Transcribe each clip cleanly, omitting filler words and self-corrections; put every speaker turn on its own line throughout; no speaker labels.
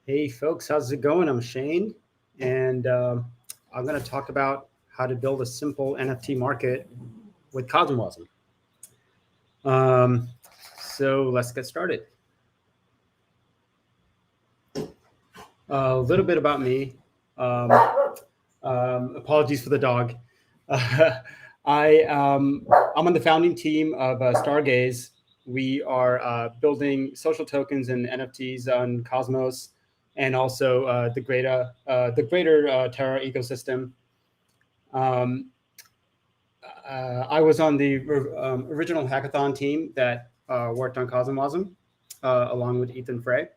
Hey folks, how's it going? I'm Shane, and I'm going to talk about how to build a simple NFT market with CosmWasm. Um, so let's get started. A little bit about me. Um, Apologies for the dog. I I'm on the founding team of Stargaze. We are building social tokens and NFTs on Cosmos, and also the greater Terra ecosystem. Um, I was on the original hackathon team that worked on CosmWasm, along with Ethan Frey.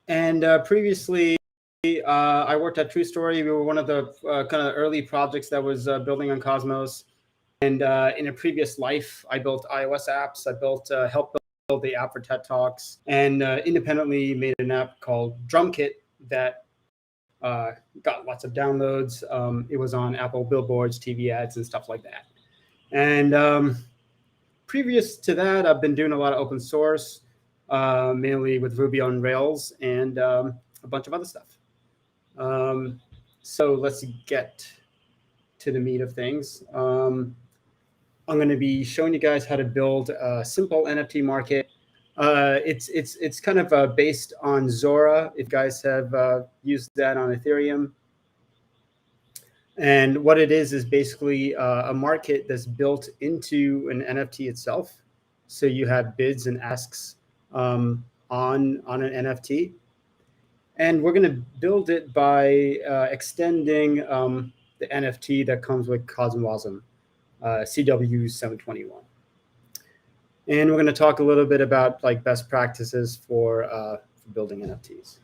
And previously, I worked at True Story. We were one of the kind of early projects that was building on Cosmos. And in a previous life, I built iOS apps. I helped build the app for TED Talks, and independently made an app called DrumKit that uh, got lots of downloads. It was on Apple billboards, TV ads, and stuff like that. And previous to that, I've been doing a lot of open source, mainly with Ruby on Rails and a bunch of other stuff. So let's get to the meat of things. I'm going to be showing you guys how to build a simple NFT market. It's kind of based on Zora. If you guys have used that on Ethereum, and what it is basically a market that's built into an NFT itself. So you have bids and asks on an NFT, and we're going to build it by extending the NFT that comes with CosmWasm, CW 721. And we're going to talk a little bit about like best practices for building NFTs.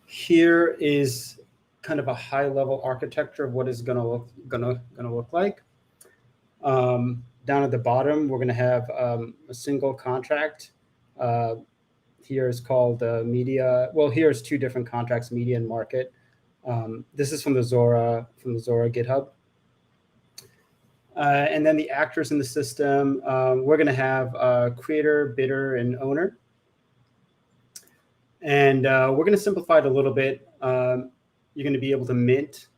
Here is kind of a high-level architecture of what is going to look like. Down at the bottom, we're going to have a single contract. Here is called media. Well, here's two different contracts: media and market. This is from the Zora GitHub. And then the actors in the system, we're going to have creator, bidder, and owner. And we're going to simplify it a little bit. You're going to be able to mint.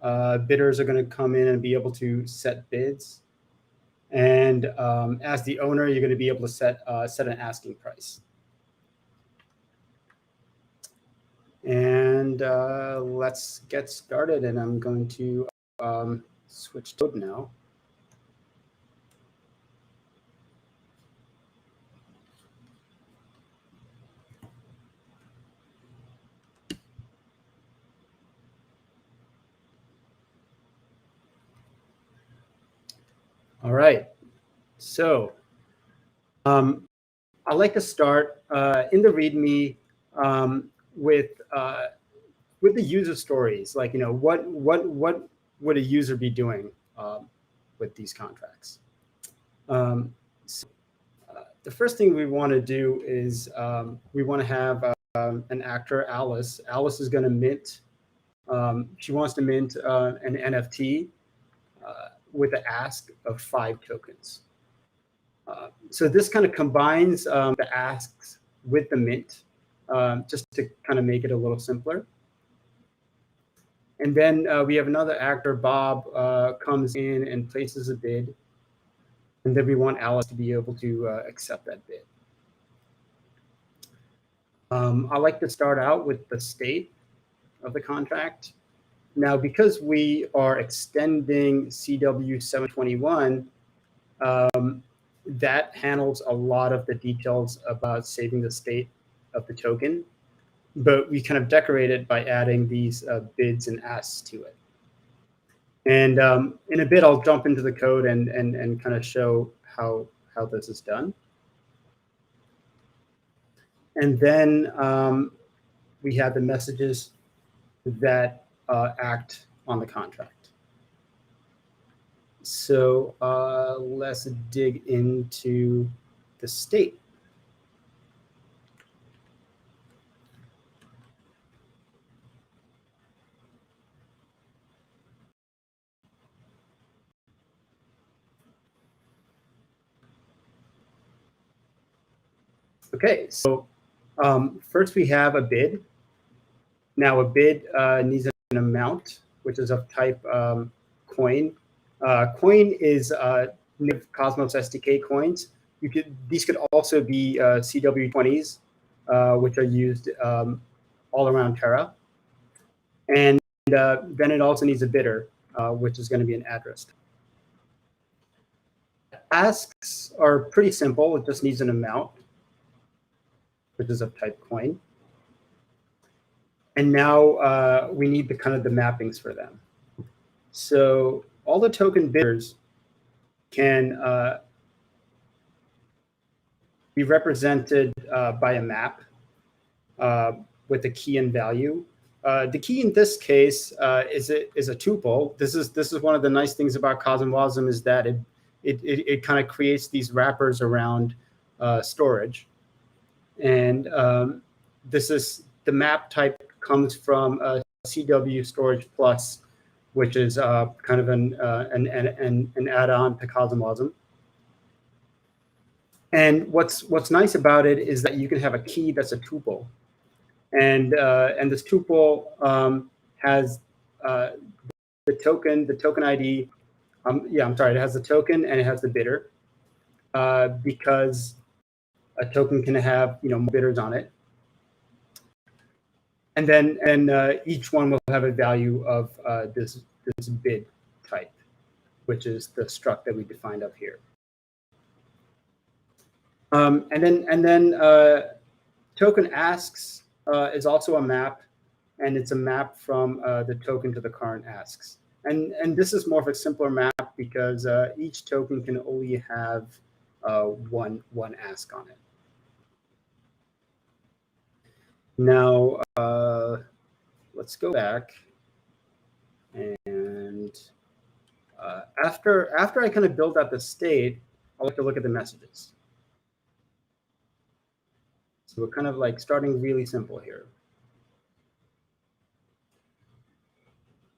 Bidders are going to come in and be able to set bids. And as the owner, you're going to be able to set an asking price. And let's get started. And I'm going to switch to code now. All right. So I like to start in the README with the user stories. Like, what would a user be doing with these contracts? So, the first thing we want to do is we want to have an actor, Alice. Alice is going to mint. She wants to mint an NFT with an ask of 5 tokens. So this kind of combines the asks with the mint, just to kind of make it a little simpler. And then we have another actor, Bob, comes in and places a bid. And then we want Alice to be able to accept that bid. I like to start out with the state of the contract. Now, because we are extending CW 721, that handles a lot of the details about saving the state of the token, but we kind of decorate it by adding these bids and asks to it. And in a bit, I'll jump into the code and kind of show how this is done. And then we have the messages that act on the contract. So let's dig into the state. Okay, so first we have a bid. Now a bid needs an amount, which is of type coin. Coin is native Cosmos SDK coins. These could also be CW20s, which are used all around Terra. And then it also needs a bidder, which is going to be an address. Asks are pretty simple. It just needs an amount, which is of type coin. And now we need the kind of the mappings for them. So all the token bidders can be represented by a map with a key and value. The key in this case is a tuple. This is one of the nice things about CosmWasm is that it kind of creates these wrappers around storage, and this is the map type comes from CW Storage Plus, which is kind of an add-on to CosmWasm. And what's nice about it is that you can have a key that's a tuple, and this tuple has the token ID. Yeah, I'm sorry. It has the token and it has the bidder because a token can have more bidders on it, and then each one will have a value of this bid type, which is the struct that we defined up here. And then token asks is also a map, and it's a map from the token to the current asks. And this is more of a simpler map because each token can only have one ask on it. Now let's go back, and after I kind of build out the state, I'll like to look at the messages. So we're kind of like starting really simple here.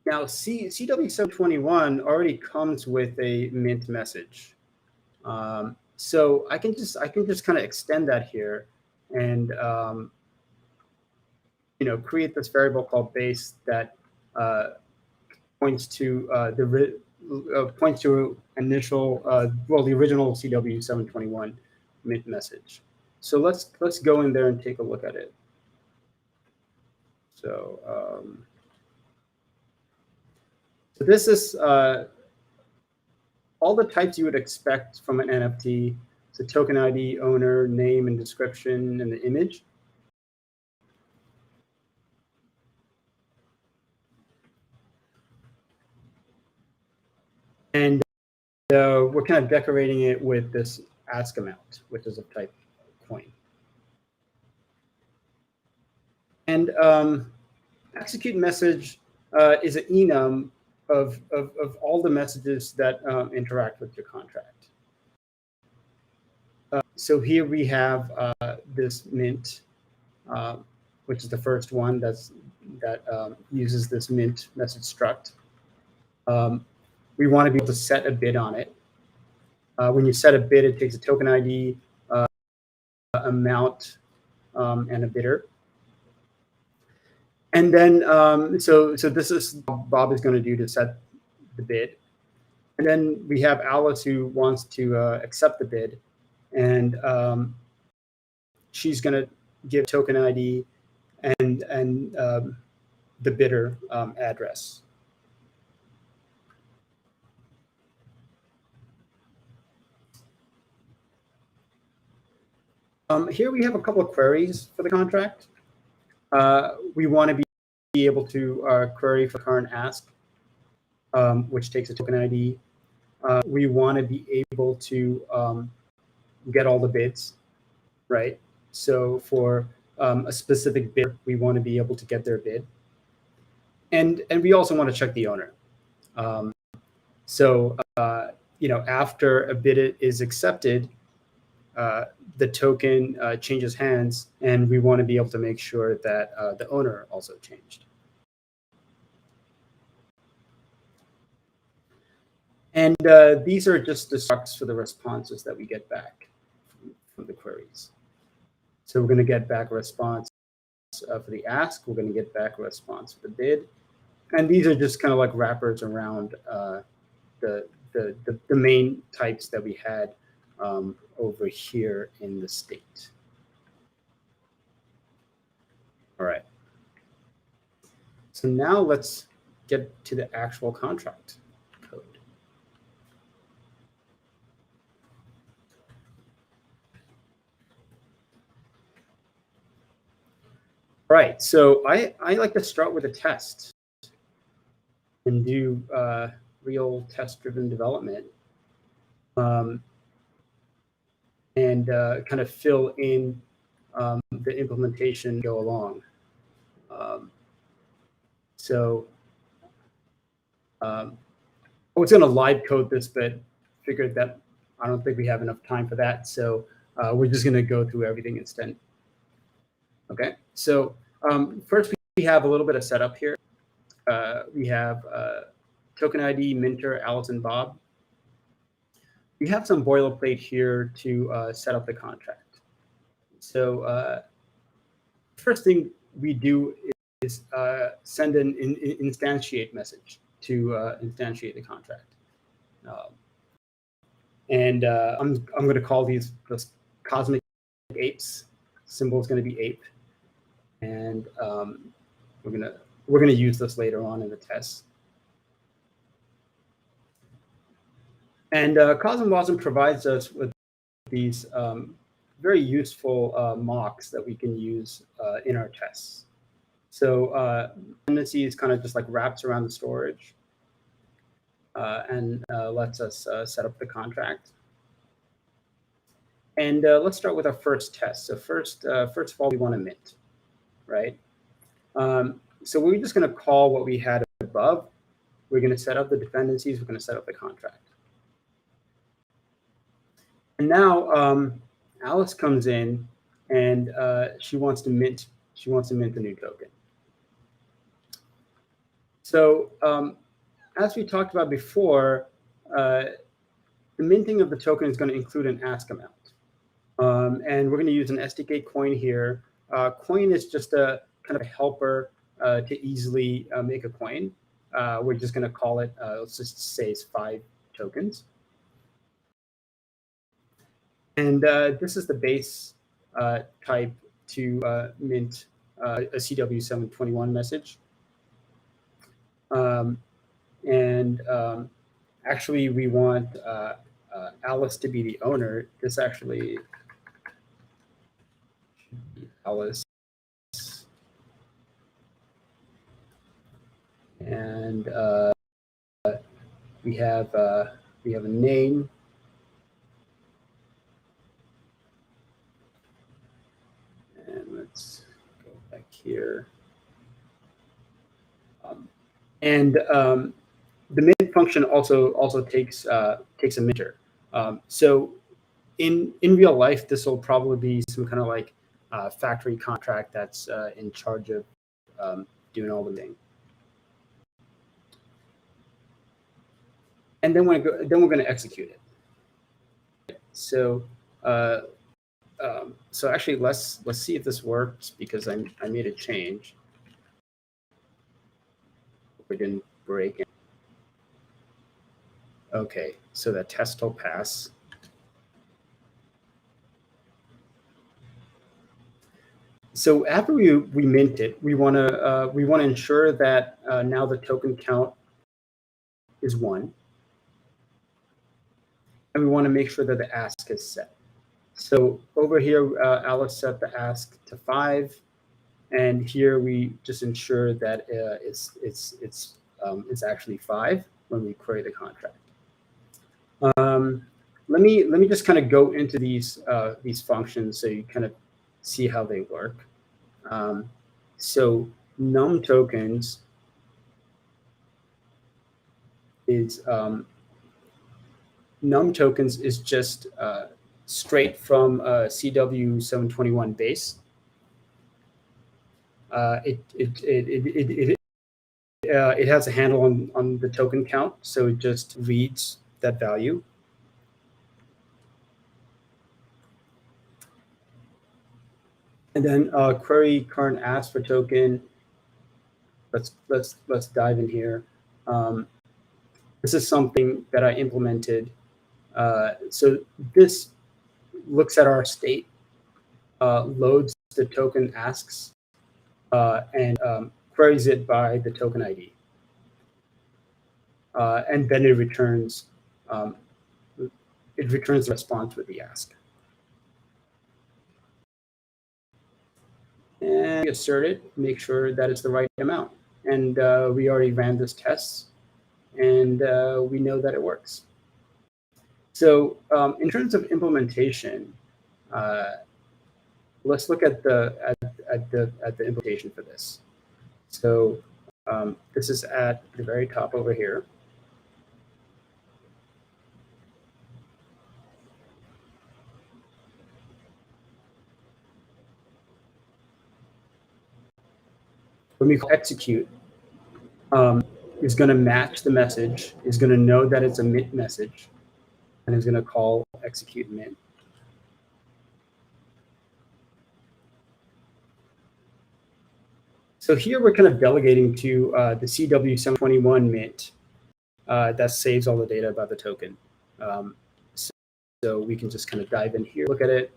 Now, CW721 already comes with a mint message, so I can just kind of extend that here, and create this variable called base that points to initial the original CW721 mint message. So let's go in there and take a look at it. So so this is all the types you would expect from an NFT. So token ID, owner, name, and description, and the image. And we're kind of decorating it with this ask amount, which is of type coin. And execute message is an enum of all the messages that interact with your contract. So here we have this mint, which is the first one that uses this mint message struct. We want to be able to set a bid on it. When you set a bid, it takes a token ID, amount, and a bidder. And then, so this is what Bob is going to do to set the bid. And then we have Alice who wants to accept the bid, and she's going to give token ID and the bidder address. Here we have a couple of queries for the contract. We want to be able to query for current ask, which takes a token ID. We want to be able to get all the bids, right? So for a specific bid, we want to be able to get their bid. And we also want to check the owner. So after a bid is accepted, the token changes hands, and we want to be able to make sure that the owner also changed. And these are just the structs for the responses that we get back from the queries. So we're going to get back a response for the ask. We're going to get back a response for the bid. And these are just kind of like wrappers around the main types that we had over here in the state. All right. So now let's get to the actual contract code. All right, so I like to start with a test and do real test-driven development, and kind of fill in the implementation go along. I was going to live code this, but figured that I don't think we have enough time for that. So we're just going to go through everything instead. Okay, so first we have a little bit of setup here. We have token ID, Minter, Alice, and Bob. We have some boilerplate here to set up the contract. So first thing we do is send an instantiate message to instantiate the contract. I'm going to call these cosmic apes. Symbol is going to be ape, and we're going to use this later on in the test. And CosmWasm provides us with these very useful mocks that we can use in our tests. So dependencies kind of just like wraps around the storage and lets us set up the contract. And let's start with our first test. So first of all, we want to mint, right? So we're just going to call what we had above. We're going to set up the dependencies. We're going to set up the contract. And now Alice comes in, and she wants to mint. She wants to mint the new token. So as we talked about before, the minting of the token is going to include an ask amount. And we're going to use an SDK coin here. Coin is just a kind of a helper to easily make a coin. We're just going to call it, let's just say it's 5 tokens. And this is the base type to mint a CW721 message. Actually, we want Alice to be the owner. This actually should be Alice. And we have a name. And let's go back here. The mint function also takes a minter. So in real life, this will probably be some kind of like factory contract that's in charge of doing all the thing. And then we're going to execute it. So so actually, let's see if this works, because I made a change. We didn't break it. Okay, so that test will pass. So after we mint it, we want to ensure that now the token count is 1, and we want to make sure that the ask is set. So over here, Alice set the ask to 5, and here we just ensure that it's actually 5 when we query the contract. Let me just kind of go into these functions so you kind of see how they work. So num tokens is just straight from CW721 base. It has a handle on the token count, so it just reads that value. And then query current ask for token. Let's dive in here. This is something that I implemented. So this looks at our state, loads the token asks, and queries it by the token ID. And then it returns the response with the ask. And assert it, make sure that it's the right amount. And we already ran this test, and we know that it works. So in terms of implementation, let's look at the implementation for this. So this is at the very top over here. When we execute, is going to match the message, is going to know that it's a mint message, and is going to call execute mint. So here we're kind of delegating to the CW721 mint that saves all the data about the token. So we can just kind of dive in here, look at it.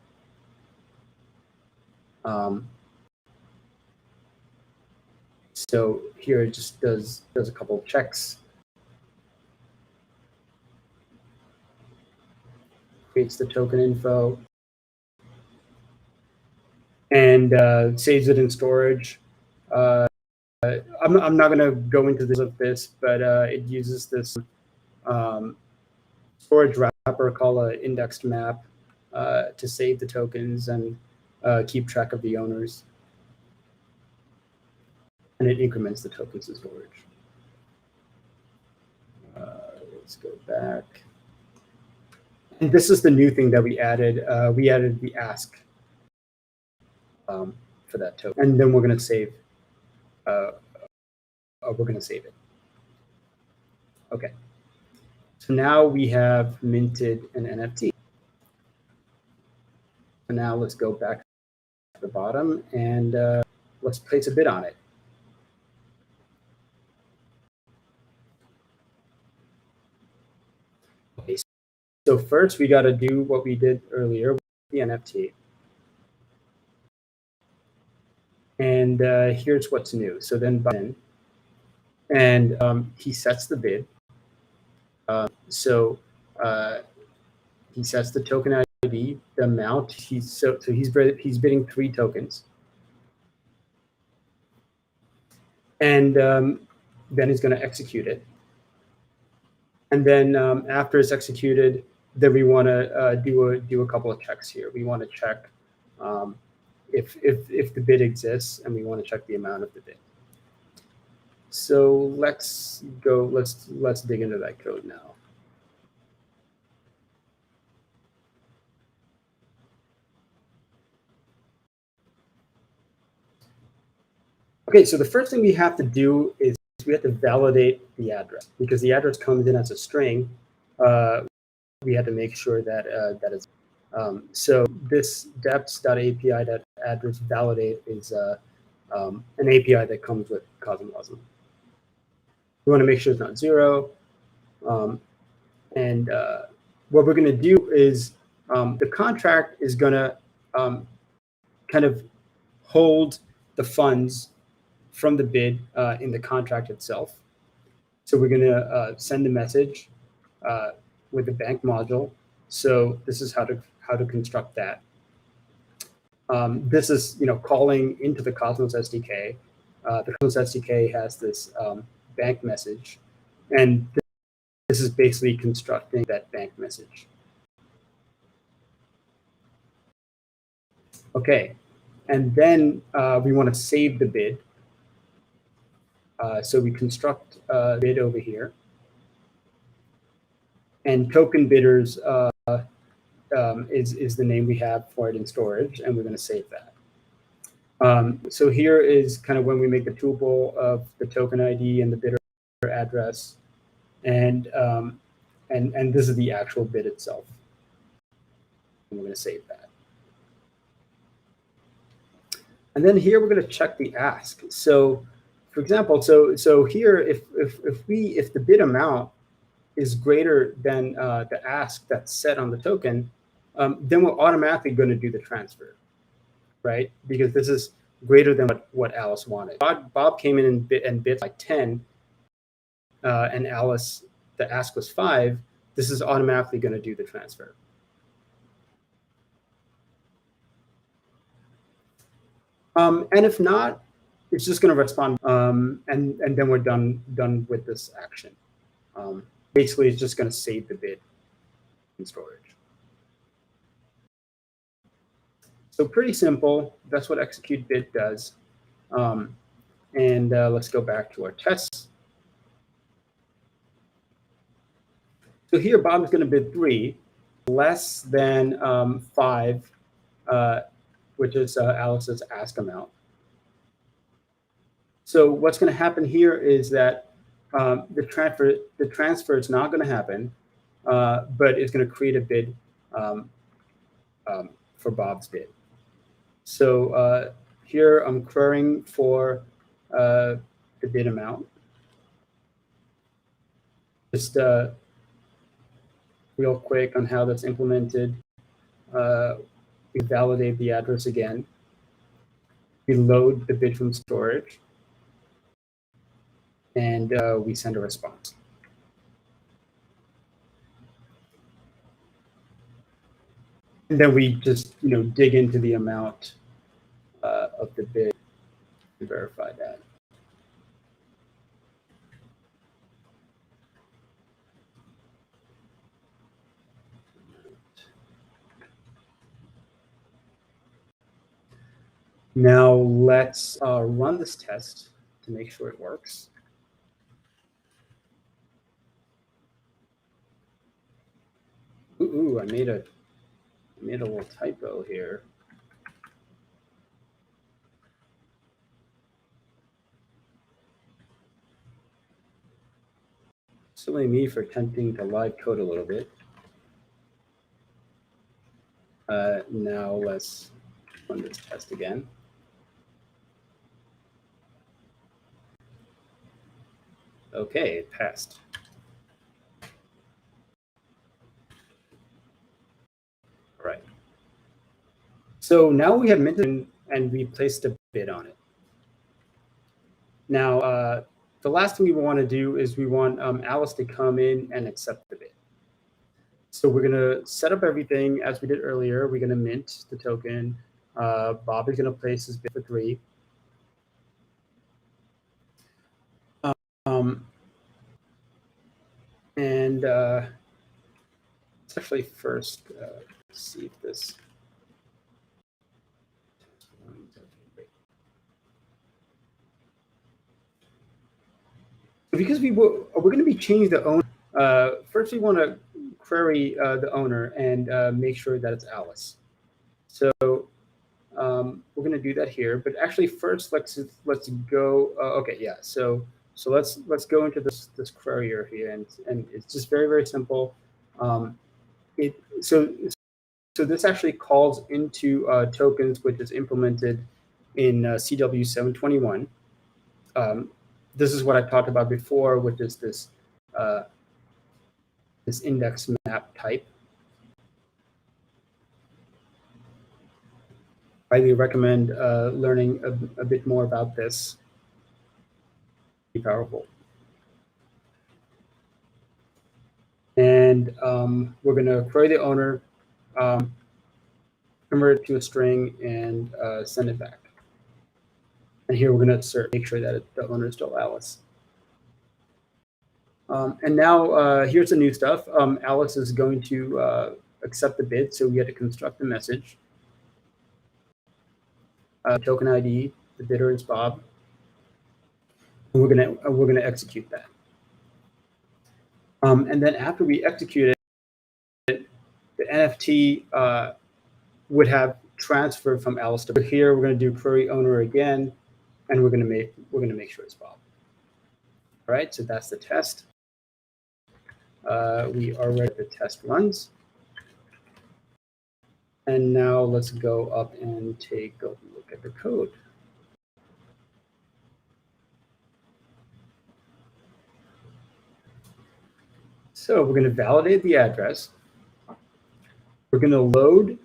So here it just does a couple of checks. Creates the token info. And saves it in storage. I'm not going to go into this, but it uses this storage wrapper called an indexed map to save the tokens and keep track of the owners. And it increments the tokens in storage. Let's go back. And this is the new thing that we added. We added the ask for that token, and then we're going to save. We're going to save it. Okay. So now we have minted an NFT. So now let's go back to the bottom and let's place a bid on it. Okay. So first we got to do what we did earlier with the NFT. And here's what's new. So then button, and he sets the bid. So he sets the token ID, the amount. He's bidding 3 tokens, and then he's going to execute it. And then after it's executed, then we want to do a couple of checks here. We want to check if the bid exists, and we want to check the amount of the bid. So let's dig into that code now. Okay, so the first thing we have to do is we have to validate the address, because the address comes in as a string. We had to make sure that that is. So this deps.api.address validate is an API that comes with CosmWasm. We want to make sure it's not 0. And what we're going to do is the contract is going to kind of hold the funds from the bid in the contract itself. So we're going to send a message with the bank module. So this is how to construct that. This is calling into the Cosmos SDK. The Cosmos SDK has this bank message, and this is basically constructing that bank message. Okay, and then we want to save the bid. So we construct a bid over here, and token bidders is the name we have for it in storage, and we're going to save that. So here is kind of when we make the tuple of the token ID and the bidder address, and this is the actual bid itself. And we're going to save that. And then here we're going to check the ask. So, for example, so here if the bid amount is greater than the ask that's set on the token, then we're automatically going to do the transfer, right? Because this is greater than what Alice wanted. Bob came in and bid like 10, and Alice, the ask was 5. This is automatically going to do the transfer. And if not, it's just going to respond, and then we're done with this action. Basically, it's just going to save the bid in storage. So pretty simple. That's what execute bid does. And let's go back to our tests. So here, Bob is going to bid 3, less than 5, which is Alice's ask amount. So what's going to happen here is that the transfer is not going to happen, but it's going to create a bid for Bob's bid. So here I'm querying for the bid amount. Just real quick on how that's implemented. We validate the address again. We load the bid from storage, and we send a response. And then we just dig into the amount of the bid to verify that. Now let's run this test to make sure it works. Ooh, I made a little typo here. Silly me for attempting to live code a little bit. Now let's run this test again. Okay, it passed. All right. So now we have minted and we placed a bid on it. Now, the last thing we want to do is we want Alice to come in and accept the bid. So we're going to set up everything as we did earlier. We're going to mint the token. Bob is going to place his bid for 3. And let's actually first see if this. Because we're going to be changing the owner. First, we want to query the owner and make sure that it's Alice. So we're going to do that here. But actually, first, let's go. Okay, yeah. So let's go into this query here, and it's just very simple. So this actually calls into tokens, which is implemented in CW 721. This is what I talked about before, which is this this index map type. Highly recommend learning a bit more about this. Be powerful. And we're going to query the owner, convert it to a string, and send it back. And here we're going to make sure that the owner is still Alice. And now here's the new stuff. Alice is going to accept the bid, so we had to construct the message. Token ID, the bidder is Bob. And we're gonna execute that. And then after we execute it, the NFT would have transferred from Alice to here. We're going to do query owner again, and we're going to make sure it's Bob. All right, so that's the test. We are ready. The test runs. And now let's go up and take a look at at the code. So we're going to validate the address. We're going to load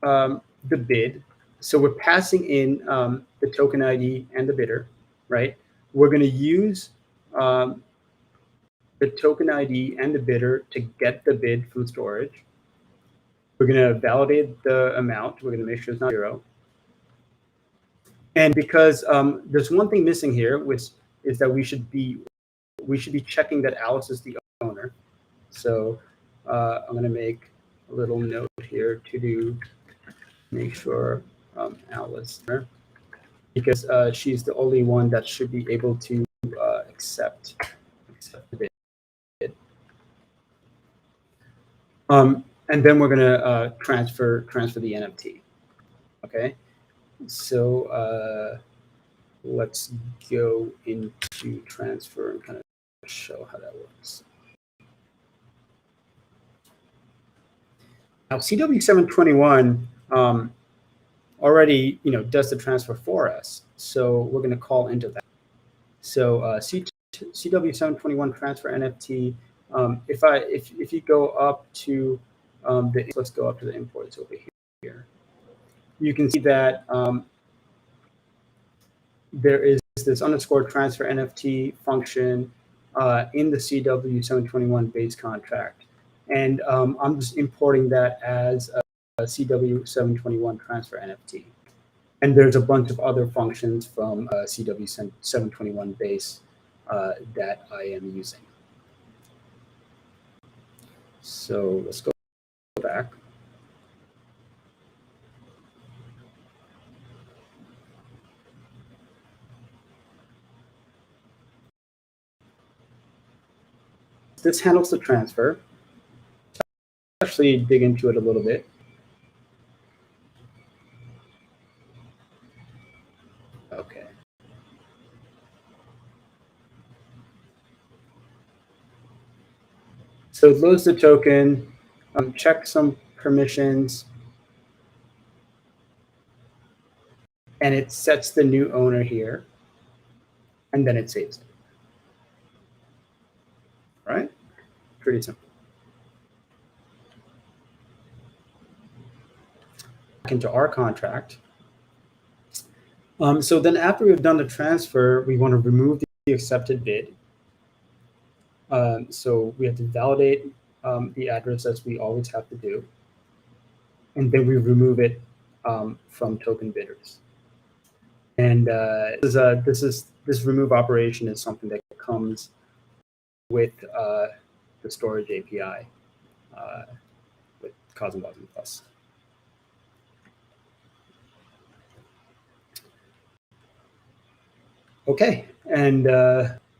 the bid. So we're passing in the token ID and the bidder, right? We're going to use the token ID and the bidder to get the bid from storage. We're going to validate the amount. We're going to make sure it's not 0. And because there's one thing missing here, which is that we should be checking that Alice is the owner. So I'm going to make a little note here to make sure Alice there, because she's the only one that should be able to accept the bid. And then we're going to transfer the NFT. Okay, so let's go into transfer and kind of show how that works. Now, CW721 already does the transfer for us, so we're going to call into that. So CW721 transfer NFT. If you go up to let's go up to the imports over here. You can see that there is this underscore transfer NFT function in the CW721 base contract. And I'm just importing that as a CW721 transfer NFT. And there's a bunch of other functions from CW721 base that I am using. So let's go back. This handles the transfer. Actually dig into it a little bit. Okay. So it loads the token, check some permissions, and it sets the new owner here, and then it saves it. Right? Pretty simple. Back into our contract. So then after we've done the transfer, we want to remove the accepted bid. So we have to validate the address, as we always have to do. And then we remove it from token bidders. And this remove operation is something that comes with the storage API with CosmWasm Plus. Okay, and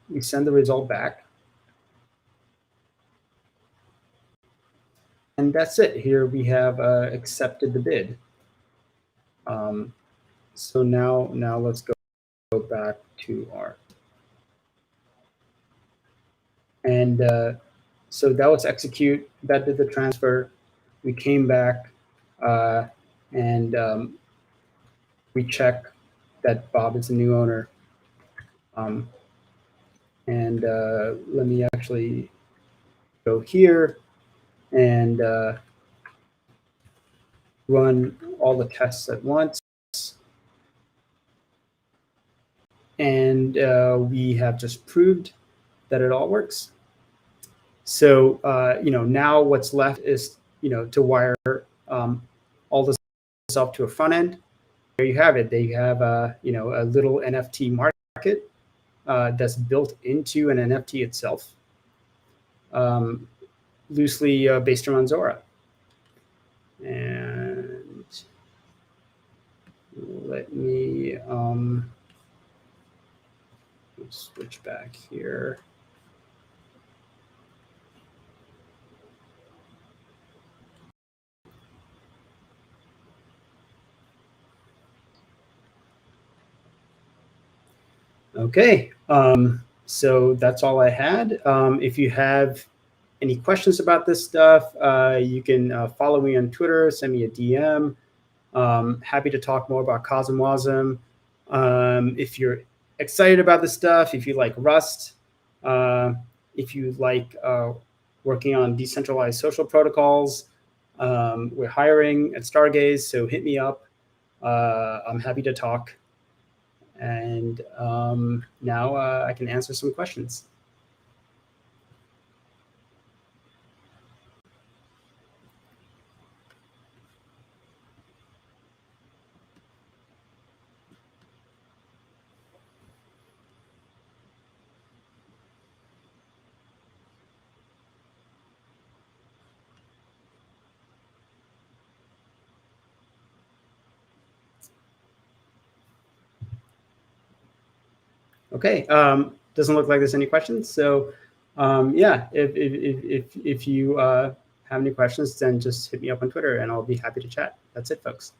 we send the result back. And that's it. Here we have accepted the bid. So now let's go back to our. And so that was execute. That did the transfer. We came back and we check that Bob is the new owner. And let me actually go here and run all the tests at once. And we have just proved that it all works. So now what's left is to wire all this up to a front end. There you have it. They have a little NFT market that's built into an NFT itself, loosely based around Zora. And let me switch back here. Okay, so that's all I had. If you have any questions about this stuff, you can follow me on Twitter, send me a DM. Happy to talk more about CosmWasm. If you're excited about this stuff, if you like Rust, if you like working on decentralized social protocols, we're hiring at Stargaze, so hit me up. I'm happy to talk. And now I can answer some questions. Okay, doesn't look like there's any questions. So yeah, if you have any questions, then just hit me up on Twitter and I'll be happy to chat. That's it, folks.